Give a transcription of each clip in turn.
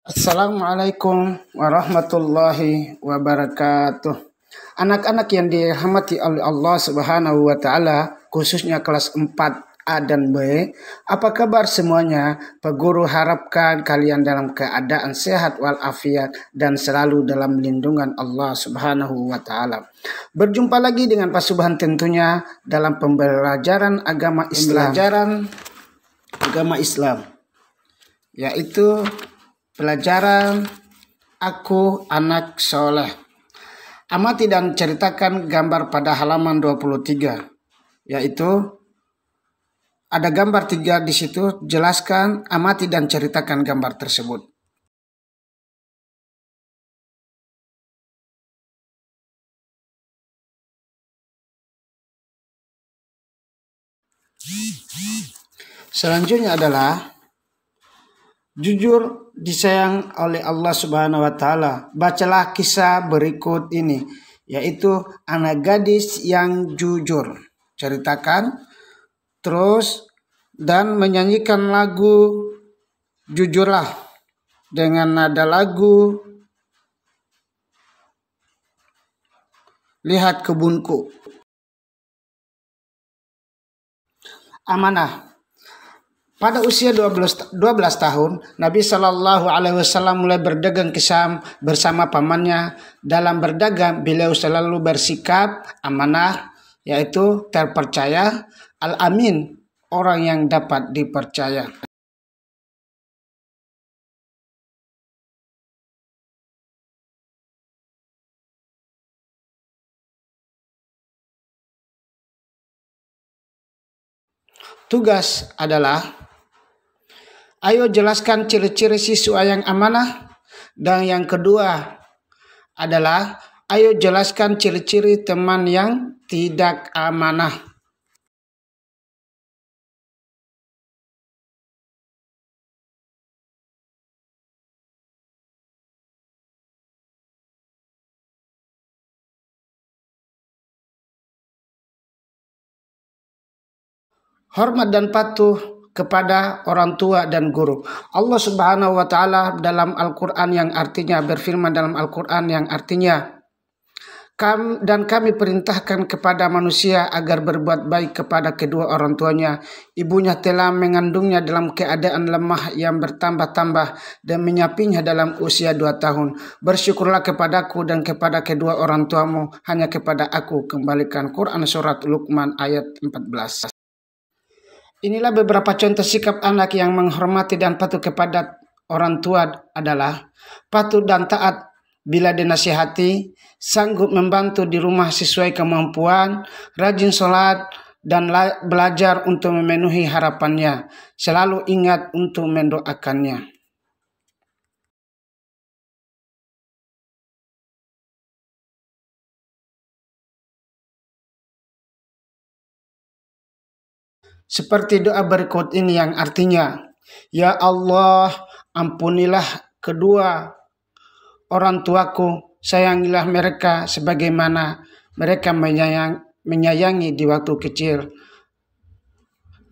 Assalamualaikum warahmatullahi wabarakatuh. Anak-anak yang dirahmati oleh Allah Subhanahu wa taala, khususnya kelas 4A dan B, apa kabar semuanya? Pak Guru harapkan kalian dalam keadaan sehat walafiat dan selalu dalam lindungan Allah Subhanahu wa taala. Berjumpa lagi dengan Pak Subhan tentunya dalam pembelajaran agama Islam, yaitu pelajaran Aku Anak Soleh. Amati dan ceritakan gambar pada halaman 23, yaitu ada gambar 3 di situ. Jelaskan, amati dan ceritakan gambar tersebut. Selanjutnya adalah jujur disayang oleh Allah Subhanahu wa taala. Bacalah kisah berikut ini, yaitu anak gadis yang jujur. Ceritakan terus dan menyanyikan lagu Jujurlah dengan nada lagu Lihat Kebunku. Amanah. Pada usia 12 tahun, Nabi Shallallahu Alaihi Wasallam mulai berdagang ke Syam bersama pamannya. Dalam berdagang, beliau selalu bersikap amanah, yaitu terpercaya, al-amin, orang yang dapat dipercaya. Tugas adalah, ayo jelaskan ciri-ciri siswa yang amanah. Dan yang kedua adalah, ayo jelaskan ciri-ciri teman yang tidak amanah. Hormat dan patuh kepada orang tua dan guru. Allah Subhanahu wa taala dalam Al-Qur'an yang artinya berfirman dalam Al-Qur'an yang artinya, dan kami perintahkan kepada manusia agar berbuat baik kepada kedua orang tuanya. Ibunya telah mengandungnya dalam keadaan lemah yang bertambah-tambah dan menyapinya dalam usia 2 tahun. Bersyukurlah kepadaku dan kepada kedua orang tuamu, hanya kepada aku kembalikan. Quran Surat Luqman ayat 14. Inilah beberapa contoh sikap anak yang menghormati dan patuh kepada orang tua adalah patuh dan taat bila dinasihati, sanggup membantu di rumah sesuai kemampuan, rajin sholat, dan belajar untuk memenuhi harapannya. Selalu ingat untuk mendoakannya. Seperti doa berikut ini yang artinya, Ya Allah, ampunilah kedua orang tuaku, sayangilah mereka sebagaimana mereka menyayangi di waktu kecil.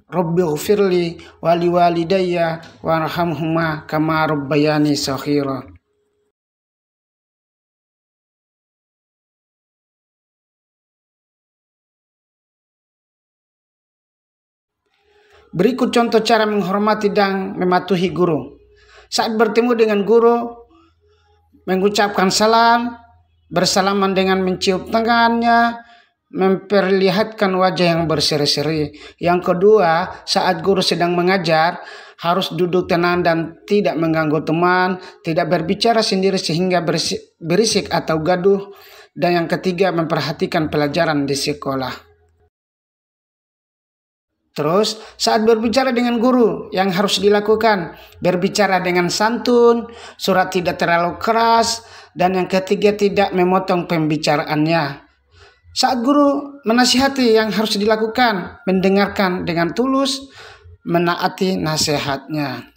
Rabbighfirli wali walidayya warhamhuma kama rabbayani shaghira. Berikut contoh cara menghormati dan mematuhi guru. Saat bertemu dengan guru, mengucapkan salam, bersalaman dengan mencium tangannya, memperlihatkan wajah yang berseri-seri. Yang kedua, saat guru sedang mengajar, harus duduk tenang dan tidak mengganggu teman, tidak berbicara sendiri sehingga berisik atau gaduh. Dan yang ketiga, memperhatikan pelajaran di sekolah. Terus, saat berbicara dengan guru, yang harus dilakukan, berbicara dengan santun, surat tidak terlalu keras, dan yang ketiga, tidak memotong pembicaraannya. Saat guru menasihati, yang harus dilakukan, mendengarkan dengan tulus, menaati nasihatnya.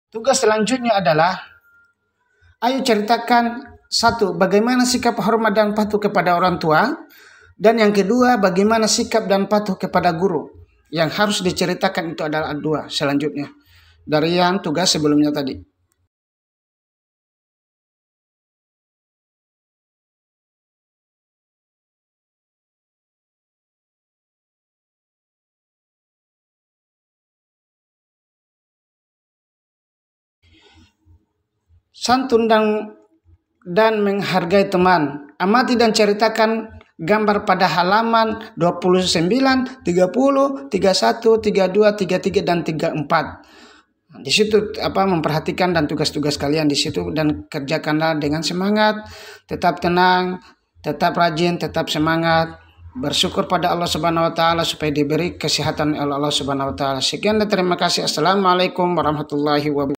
Tugas selanjutnya adalah, ayo ceritakan satu, bagaimana sikap hormat dan patuh kepada orang tua, dan yang kedua, bagaimana sikap dan patuh kepada guru. Yang harus diceritakan itu adalah dua selanjutnya dari yang tugas sebelumnya tadi. Santun dan menghargai teman. Amati dan ceritakan gambar pada halaman 29, 30, 31, 32, 33 dan 34. Di situ memperhatikan dan tugas-tugas kalian di situ, dan kerjakanlah dengan semangat, tetap tenang, tetap rajin, tetap semangat. Bersyukur pada Allah Subhanahu wa taala supaya diberi kesehatan oleh Allah Subhanahu wa taala. Sekian dan terima kasih. Assalamualaikum warahmatullahi wabarakatuh.